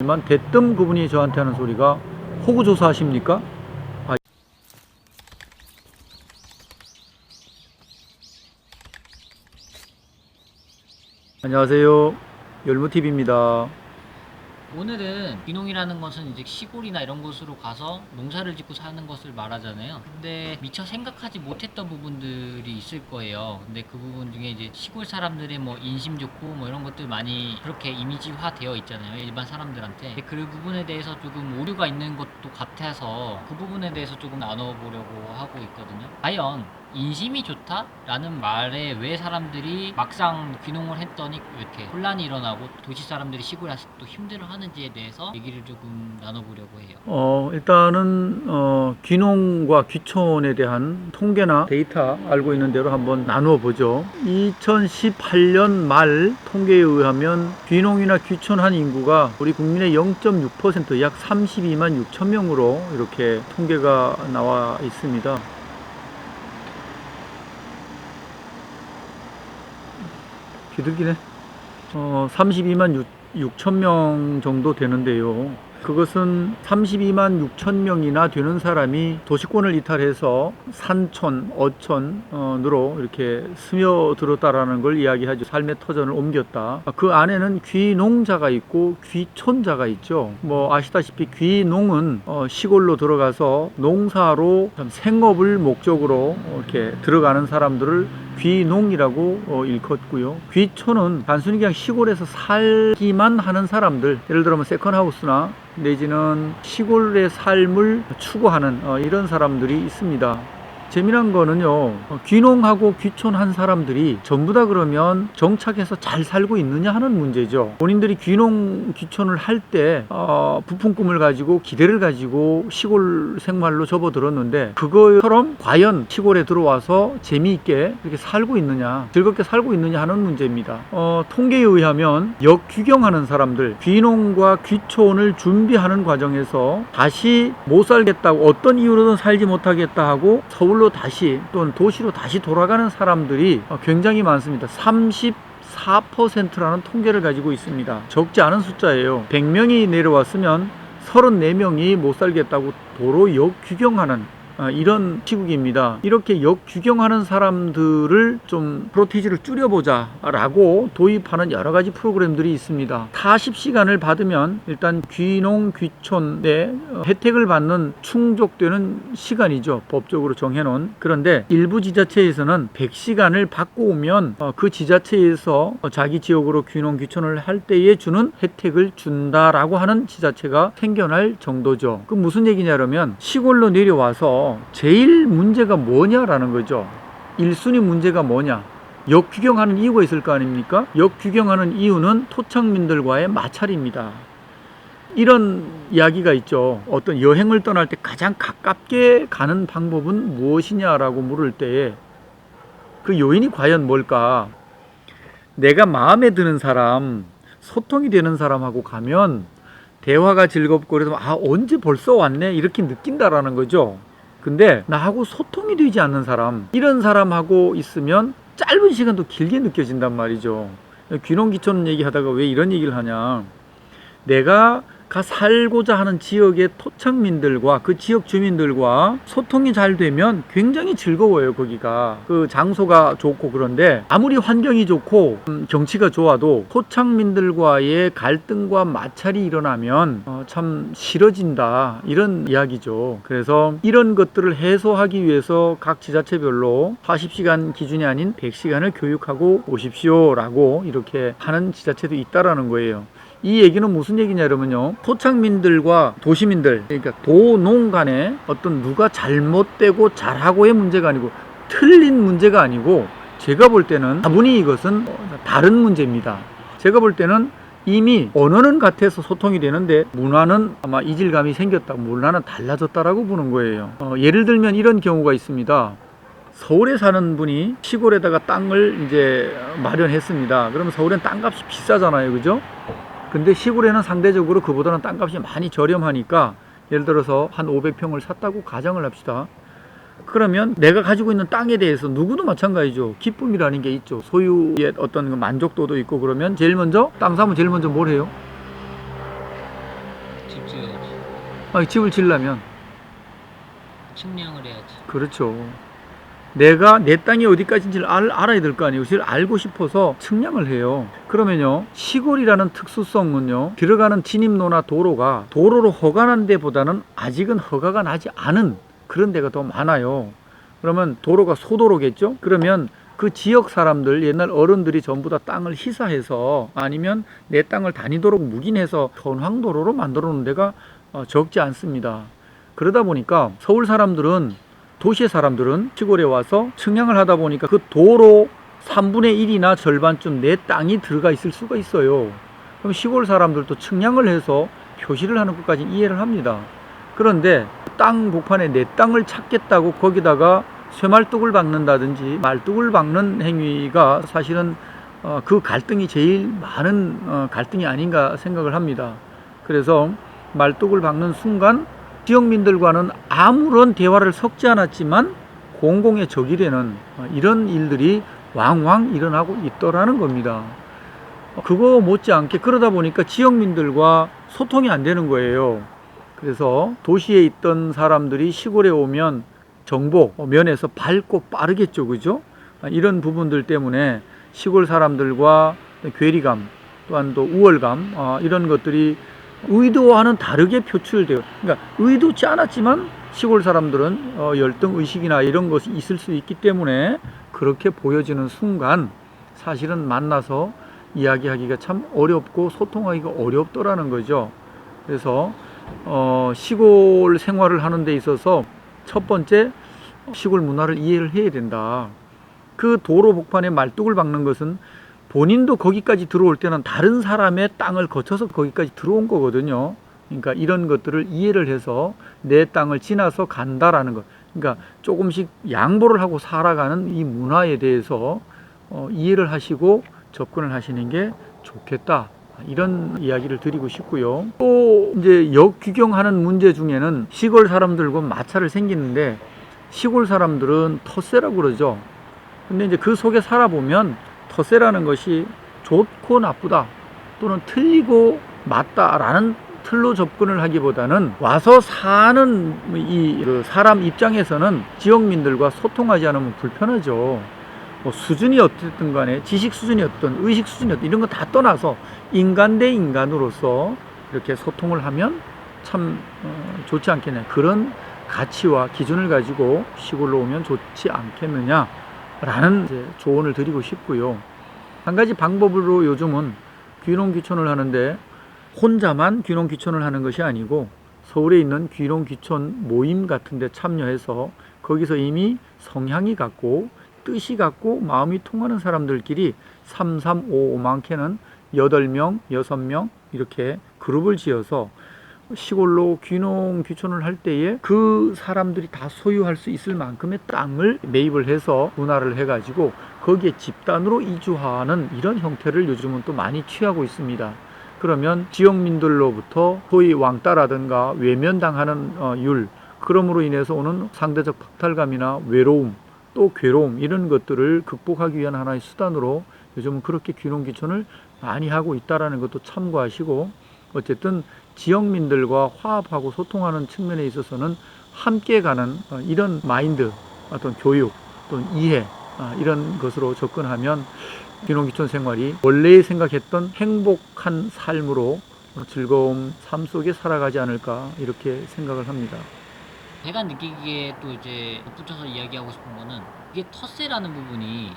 대뜸 그분이 저한테 하는 소리가 호구조사 하십니까? 안녕하세요, 열무TV입니다. 오늘은 귀농이라는 것은 이제 시골이나 이런 곳으로 가서 농사를 짓고 사는 것을 말하잖아요. 근데 미처 생각하지 못했던 부분들이 있을 거예요. 근데 그 부분 중에 이제 시골 사람들의 뭐 인심 좋고 뭐 이런 것들 많이 그렇게 이미지화 되어 있잖아요, 일반 사람들한테. 근데 그 부분에 대해서 조금 오류가 있는 것도 같아서 그 부분에 대해서 조금 나눠보려고 하고 있거든요. 과연 인심이 좋다라는 말에 왜 사람들이 막상 귀농을 했더니 이렇게 혼란이 일어나고 도시 사람들이 시골에 와서 또 힘들어하는지에 대해서 얘기를 조금 나눠보려고 해요. 일단은 귀농과 귀촌에 대한 통계나 데이터 알고 있는 대로 한번 나누어 보죠. 2018년 말 통계에 의하면 귀농이나 귀촌한 인구가 우리 국민의 0.6%, 약 32만 6천 명으로 이렇게 통계가 나와 있습니다. 비둘기네. 32만 6천 명 정도 되는데요. 그것은 32만 6천 명이나 되는 사람이 도시권을 이탈해서 산촌, 어촌으로 이렇게 스며들었다라는 걸 이야기하죠. 삶의 터전을 옮겼다. 그 안에는 귀농자가 있고 귀촌자가 있죠. 뭐 아시다시피 귀농은 시골로 들어가서 농사로 생업을 목적으로 이렇게 들어가는 사람들을 귀농이라고 일컫고요. 귀촌은 단순히 그냥 시골에서 살기만 하는 사람들, 예를 들면 세컨하우스나 내지는 시골의 삶을 추구하는 이런 사람들이 있습니다. 재미난 거는요, 귀농하고 귀촌한 사람들이 전부 다 그러면 정착해서 잘 살고 있느냐 하는 문제죠. 본인들이 귀농 귀촌을 할 때 부푼 꿈을 가지고 기대를 가지고 시골 생활로 접어들었는데 그것처럼 과연 시골에 들어와서 재미있게 이렇게 살고 있느냐, 즐겁게 살고 있느냐 하는 문제입니다. 통계에 의하면 역귀경하는 사람들, 귀농과 귀촌을 준비하는 과정에서 다시 못 살겠다고, 어떤 이유로든 살지 못하겠다 하고 서울로 다시 또는 도시로 다시 돌아가는 사람들이 굉장히 많습니다. 34%라는 통계를 가지고 있습니다. 적지 않은 숫자예요. 100명이 내려왔으면 34명이 못 살겠다고 도로 역귀경하는 이런 시국입니다. 이렇게 역규경하는 사람들을 좀 프로티지를 줄여보자 라고 도입하는 여러 가지 프로그램들이 있습니다. 40시간을 받으면 일단 귀농 귀촌에 혜택을 받는 충족되는 시간이죠. 법적으로 정해놓은. 그런데 일부 지자체에서는 100시간을 받고 오면 그 지자체에서 자기 지역으로 귀농 귀촌을 할 때에 주는 혜택을 준다라고 하는 지자체가 생겨날 정도죠. 그 무슨 얘기냐면 시골로 내려와서 제일 문제가 뭐냐라는 거죠. 1순위 문제가 뭐냐? 역규경하는 이유가 있을 거 아닙니까? 역규경하는 이유는 토착민들과의 마찰입니다. 이런 이야기가 있죠. 어떤 여행을 떠날 때 가장 가깝게 가는 방법은 무엇이냐라고 물을 때에 그 요인이 과연 뭘까? 내가 마음에 드는 사람, 소통이 되는 사람하고 가면 대화가 즐겁고 그래서 언제 벌써 왔네? 이렇게 느낀다라는 거죠. 근데 나하고 소통이 되지 않는 사람, 이런 사람하고 있으면 짧은 시간도 길게 느껴진단 말이죠. 귀농귀촌 얘기하다가 왜 이런 얘기를 하냐, 내가 살고자 하는 지역의 토착민들과 그 지역 주민들과 소통이 잘 되면 굉장히 즐거워요. 거기가 그 장소가 좋고. 그런데 아무리 환경이 좋고 경치가 좋아도 토착민들과의 갈등과 마찰이 일어나면 참 싫어진다, 이런 이야기죠. 그래서 이런 것들을 해소하기 위해서 각 지자체별로 40시간 기준이 아닌 100시간을 교육하고 오십시오 라고 이렇게 하는 지자체도 있다라는 거예요. 이 얘기는 무슨 얘기냐 그러면요, 토착민들과 도시민들, 그러니까 도농 간에 어떤 누가 잘못되고 잘하고의 문제가 아니고, 틀린 문제가 아니고, 제가 볼 때는 다분히 이것은 다른 문제입니다. 제가 볼 때는 이미 언어는 같아서 소통이 되는데 문화는 아마 이질감이 생겼다, 문화는 달라졌다라고 보는 거예요. 예를 들면 이런 경우가 있습니다. 서울에 사는 분이 시골에다가 땅을 이제 마련했습니다. 그러면 서울엔 땅값이 비싸잖아요, 그죠? 근데 시골에는 상대적으로 그보다는 땅값이 많이 저렴하니까, 예를 들어서 한 500평을 샀다고 가정을 합시다. 그러면 내가 가지고 있는 땅에 대해서 누구도 마찬가지죠. 기쁨이라는 게 있죠. 소유의 어떤 만족도도 있고. 그러면 제일 먼저 땅 사면 제일 먼저 뭘 해요? 집 지어야지. 집을 지으려면 측량을 해야지. 그렇죠. 내가 내 땅이 어디까지인지를 알아야 될 거 아니에요. 그걸 알고 싶어서 측량을 해요. 그러면요, 시골이라는 특수성은요, 들어가는 진입로나 도로가 도로로 허가난 데보다는 아직은 허가가 나지 않은 그런 데가 더 많아요. 그러면 도로가 소도로겠죠? 그러면 그 지역 사람들, 옛날 어른들이 전부 다 땅을 희사해서 아니면 내 땅을 다니도록 묵인해서 현황도로로 만들어 놓은 데가 적지 않습니다. 그러다 보니까 서울 사람들은, 도시의 사람들은 시골에 와서 측량을 하다 보니까 그 도로 3분의 1이나 절반쯤 내 땅이 들어가 있을 수가 있어요. 그럼 시골 사람들도 측량을 해서 표시를 하는 것까지 이해를 합니다. 그런데 땅 복판에 내 땅을 찾겠다고 거기다가 쇠말뚝을 박는다든지 말뚝을 박는 행위가 사실은 그 갈등이 제일 많은 갈등이 아닌가 생각을 합니다. 그래서 말뚝을 박는 순간 지역민들과는 아무런 대화를 섞지 않았지만 공공의 적이 되는 이런 일들이 왕왕 일어나고 있더라는 겁니다. 그거 못지않게 그러다 보니까 지역민들과 소통이 안 되는 거예요. 그래서 도시에 있던 사람들이 시골에 오면 정보 면에서 밝고 빠르겠죠, 그죠? 이런 부분들 때문에 시골 사람들과 괴리감, 또한 또 우월감, 이런 것들이 의도와는 다르게 표출돼요. 그러니까 의도치 않았지만 시골 사람들은 열등 의식이나 이런 것이 있을 수 있기 때문에 그렇게 보여지는 순간 사실은 만나서 이야기하기가 참 어렵고 소통하기가 어렵더라는 거죠. 그래서 시골 생활을 하는 데 있어서 첫 번째, 시골 문화를 이해를 해야 된다. 그 도로 복판에 말뚝을 박는 것은 본인도 거기까지 들어올 때는 다른 사람의 땅을 거쳐서 거기까지 들어온 거거든요. 그러니까 이런 것들을 이해를 해서 내 땅을 지나서 간다라는 것. 그러니까 조금씩 양보를 하고 살아가는 이 문화에 대해서 이해를 하시고 접근을 하시는 게 좋겠다. 이런 이야기를 드리고 싶고요. 또 이제 역규경하는 문제 중에는 시골 사람들과 마찰을 생기는데, 시골 사람들은 텃세라고 그러죠. 근데 이제 그 속에 살아보면 텃세라는 것이 좋고 나쁘다 또는 틀리고 맞다라는 틀로 접근을 하기보다는 와서 사는 이 사람 입장에서는 지역민들과 소통하지 않으면 불편하죠. 뭐 수준이 어쨌든 간에 지식 수준이 어떤 의식 수준이 어떤 이런 거 다 떠나서 인간 대 인간으로서 이렇게 소통을 하면 참 좋지 않겠냐, 그런 가치와 기준을 가지고 시골로 오면 좋지 않겠느냐라는 이제 조언을 드리고 싶고요. 한 가지 방법으로 요즘은 귀농귀촌을 하는데 혼자만 귀농귀촌을 하는 것이 아니고 서울에 있는 귀농귀촌 모임 같은 데 참여해서 거기서 이미 성향이 같고 뜻이 같고 마음이 통하는 사람들끼리 3, 3, 5, 많게는 8명, 6명 이렇게 그룹을 지어서 시골로 귀농귀촌을 할 때에 그 사람들이 다 소유할 수 있을 만큼의 땅을 매입을 해서 분할을 해가지고 거기에 집단으로 이주하는 이런 형태를 요즘은 또 많이 취하고 있습니다. 그러면 지역민들로부터 소위 왕따라든가 외면당하는 율, 그럼으로 인해서 오는 상대적 박탈감이나 외로움, 또 괴로움, 이런 것들을 극복하기 위한 하나의 수단으로 요즘은 그렇게 귀농귀촌을 많이 하고 있다는 것도 참고하시고, 어쨌든 지역민들과 화합하고 소통하는 측면에 있어서는 함께 가는 이런 마인드, 어떤 교육 또는 이해, 이런 것으로 접근하면 귀농귀촌 생활이 원래 생각했던 행복한 삶으로 즐거운 삶 속에 살아가지 않을까, 이렇게 생각을 합니다. 제가 느끼기에 또 이제 덧붙여서 이야기하고 싶은 거는, 이게 텃세라는 부분이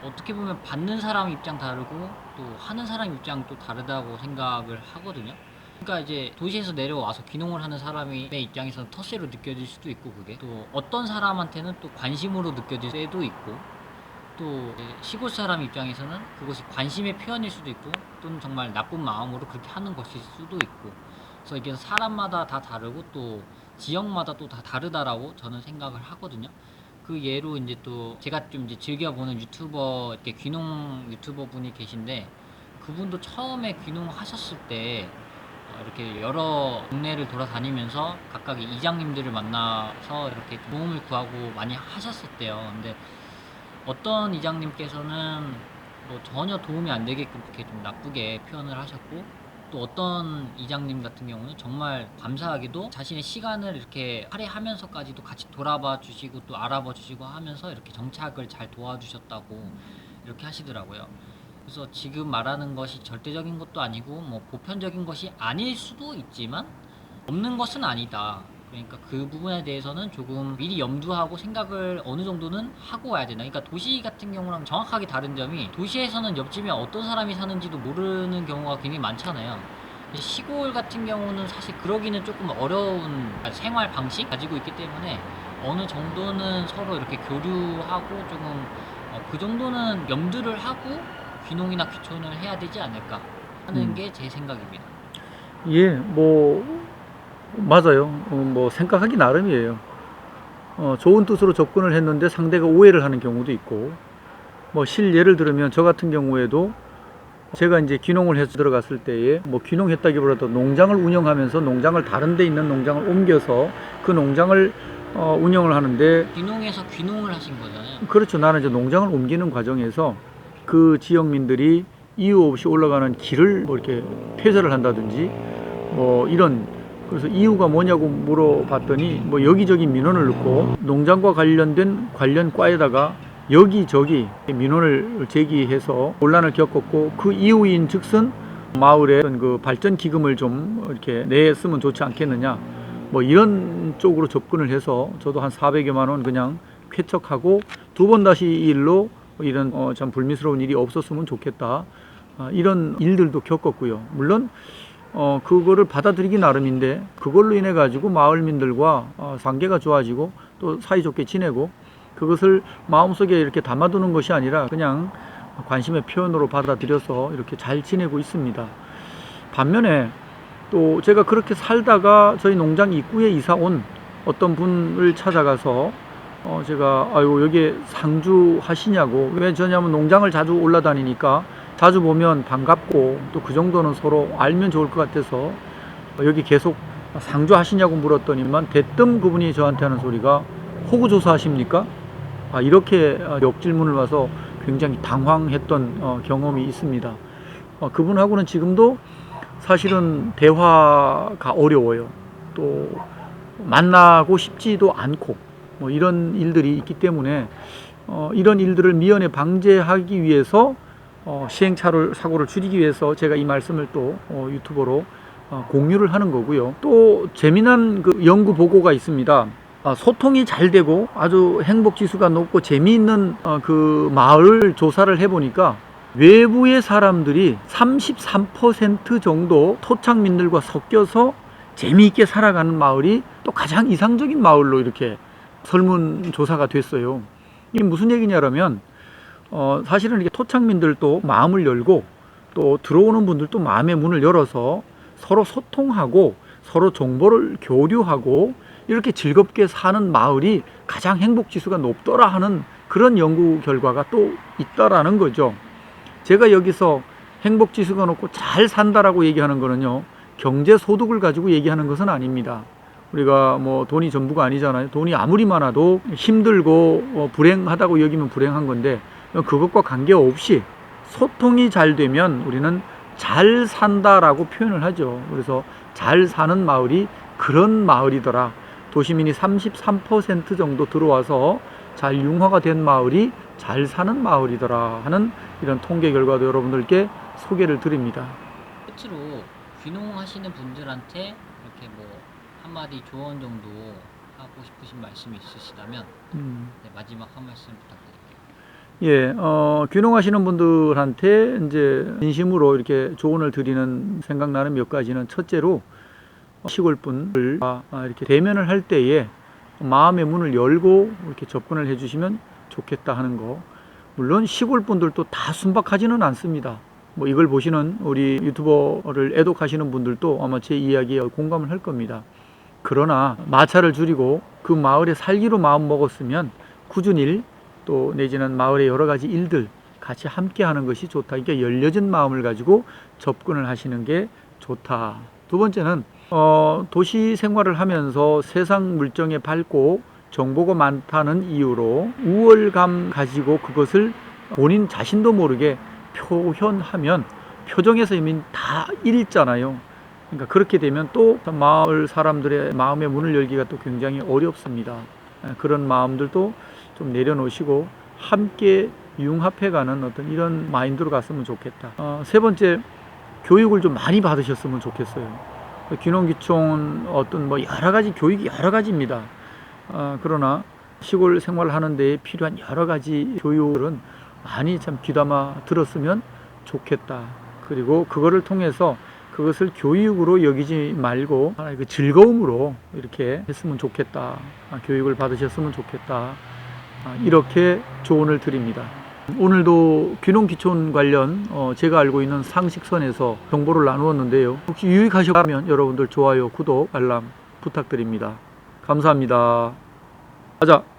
어떻게 보면 받는 사람 입장 다르고 또 하는 사람 입장 또 다르다고 생각을 하거든요. 그러니까 이제 도시에서 내려와서 귀농을 하는 사람의 입장에서는 텃세로 느껴질 수도 있고, 그게 또 어떤 사람한테는 또 관심으로 느껴질 때도 있고, 또 시골 사람 입장에서는 그것이 관심의 표현일 수도 있고, 또는 정말 나쁜 마음으로 그렇게 하는 것일 수도 있고, 그래서 이게 사람마다 다 다르고 또 지역마다 또 다 다르다라고 저는 생각을 하거든요. 그 예로 이제 또 제가 좀 이제 즐겨보는 유튜버, 이렇게 귀농 유튜버 분이 계신데, 그분도 처음에 귀농하셨을 때 이렇게 여러 동네를 돌아다니면서 각각의 이장님들을 만나서 이렇게 도움을 구하고 많이 하셨었대요. 근데 어떤 이장님께서는 뭐 전혀 도움이 안 되게끔 이렇게 좀 나쁘게 표현을 하셨고, 또 어떤 이장님 같은 경우는 정말 감사하게도 자신의 시간을 이렇게 할애하면서까지도 같이 돌아봐 주시고 또 알아봐 주시고 하면서 이렇게 정착을 잘 도와주셨다고 이렇게 하시더라고요. 그래서 지금 말하는 것이 절대적인 것도 아니고 뭐 보편적인 것이 아닐 수도 있지만 없는 것은 아니다. 그러니까 그 부분에 대해서는 조금 미리 염두하고 생각을 어느 정도는 하고 와야 되나. 그러니까 도시 같은 경우랑 정확하게 다른 점이, 도시에서는 옆집에 어떤 사람이 사는지도 모르는 경우가 굉장히 많잖아요. 시골 같은 경우는 사실 그러기는 조금 어려운 생활 방식 가지고 있기 때문에 어느 정도는 서로 이렇게 교류하고 조금 그 정도는 염두를 하고 귀농이나 귀촌을 해야 되지 않을까 하는 게 제 생각입니다. 예, 뭐 맞아요. 뭐 생각하기 나름이에요. 좋은 뜻으로 접근을 했는데 상대가 오해를 하는 경우도 있고, 뭐 실예를 들으면 저 같은 경우에도 제가 이제 귀농을 해서 들어갔을 때에 뭐 귀농했다기보다도 농장을 운영하면서 농장을 다른 데 있는 농장을 옮겨서 그 농장을 운영을 하는데, 귀농에서 귀농을 하신 거잖아요. 그렇죠. 나는 이제 농장을 옮기는 과정에서 그 지역민들이 이유 없이 올라가는 길을 뭐 이렇게 폐쇄를 한다든지 뭐 이런, 그래서 이유가 뭐냐고 물어봤더니 뭐 여기저기 민원을 넣고 농장과 관련된 관련 과에다가 여기저기 민원을 제기해서 논란을 겪었고, 그 이유인 즉슨 마을에 어떤 그 발전 기금을 좀 이렇게 냈으면 좋지 않겠느냐, 뭐 이런 쪽으로 접근을 해서 저도 한 400여만 원 그냥 쾌척하고 두 번 다시 이 일로 이런 참 불미스러운 일이 없었으면 좋겠다, 이런 일들도 겪었고요. 물론 그거를 받아들이기 나름인데, 그걸로 인해 가지고 마을민들과 관계가 좋아지고 또 사이좋게 지내고, 그것을 마음속에 이렇게 담아두는 것이 아니라 그냥 관심의 표현으로 받아들여서 이렇게 잘 지내고 있습니다. 반면에 또 제가 그렇게 살다가 저희 농장 입구에 이사 온 어떤 분을 찾아가서 제가 아유 여기 상주 하시냐고, 왜 저냐면 농장을 자주 올라다니니까 자주 보면 반갑고 또 그 정도는 서로 알면 좋을 것 같아서 여기 계속 상주 하시냐고 물었더니만 대뜸 그분이 저한테 하는 소리가 호구조사 하십니까? 이렇게 역질문을 와서 굉장히 당황했던 경험이 있습니다. 그분하고는 지금도 사실은 대화가 어려워요. 또 만나고 싶지도 않고 뭐 이런 일들이 있기 때문에 이런 일들을 미연에 방지하기 위해서 사고를 줄이기 위해서 제가 이 말씀을 또 유튜버로 공유를 하는 거고요. 또 재미난 그 연구 보고가 있습니다. 소통이 잘 되고 아주 행복 지수가 높고 재미있는 그 마을 조사를 해보니까 외부의 사람들이 33% 정도 토착민들과 섞여서 재미있게 살아가는 마을이 또 가장 이상적인 마을로 이렇게 설문조사가 됐어요. 이게 무슨 얘기냐면 사실은 이렇게 토착민들도 마음을 열고 또 들어오는 분들도 마음의 문을 열어서 서로 소통하고 서로 정보를 교류하고 이렇게 즐겁게 사는 마을이 가장 행복 지수가 높더라 하는 그런 연구 결과가 또 있다라는 거죠. 제가 여기서 행복 지수가 높고 잘 산다라고 얘기하는 거는요, 경제 소득을 가지고 얘기하는 것은 아닙니다. 우리가 뭐 돈이 전부가 아니잖아요. 돈이 아무리 많아도 힘들고 불행하다고 여기면 불행한 건데, 그것과 관계없이 소통이 잘 되면 우리는 잘 산다라고 표현을 하죠. 그래서 잘 사는 마을이 그런 마을이더라. 도시민이 33% 정도 들어와서 잘 융화가 된 마을이 잘 사는 마을이더라 하는 이런 통계 결과도 여러분들께 소개를 드립니다. 끝으로 귀농하시는 분들한테 이렇게 뭐 한마디 조언 정도 하고 싶으신 말씀이 있으시다면 네, 마지막 한 말씀 부탁드릴게요. 예, 귀농하시는 분들한테 이제 진심으로 이렇게 조언을 드리는 생각나는 몇 가지는, 첫째로 시골 분들과 이렇게 대면을 할 때에 마음의 문을 열고 이렇게 접근을 해주시면 좋겠다 하는 거. 물론 시골 분들도 다 순박하지는 않습니다. 뭐 이걸 보시는 우리 유튜버를 애독하시는 분들도 아마 제 이야기에 공감을 할 겁니다. 그러나 마찰을 줄이고 그 마을에 살기로 마음 먹었으면 꾸준히 일, 또 내지는 마을의 여러 가지 일들 같이 함께 하는 것이 좋다. 그러니까 열려진 마음을 가지고 접근을 하시는 게 좋다. 두 번째는 도시 생활을 하면서 세상 물정에 밝고 정보가 많다는 이유로 우월감 가지고 그것을 본인 자신도 모르게 표현하면 표정에서 이미 다 읽잖아요. 그러니까 그렇게 되면 또 마을 사람들의 마음의 문을 열기가 또 굉장히 어렵습니다. 그런 마음들도 좀 내려놓으시고 함께 융합해가는 어떤 이런 마인드로 갔으면 좋겠다. 세 번째, 교육을 좀 많이 받으셨으면 좋겠어요. 귀농귀촌 어떤 뭐 여러 가지 교육이 여러 가지입니다. 그러나 시골 생활하는 데에 필요한 여러 가지 교육은 많이 참 귀담아 들었으면 좋겠다. 그리고 그거를 통해서 그것을 교육으로 여기지 말고 하나의 그 즐거움으로 이렇게 했으면 좋겠다. 교육을 받으셨으면 좋겠다. 이렇게 조언을 드립니다. 오늘도 귀농귀촌 관련 제가 알고 있는 상식선에서 정보를 나누었는데요. 혹시 유익하셨다면 여러분들 좋아요, 구독, 알람 부탁드립니다. 감사합니다. 가자.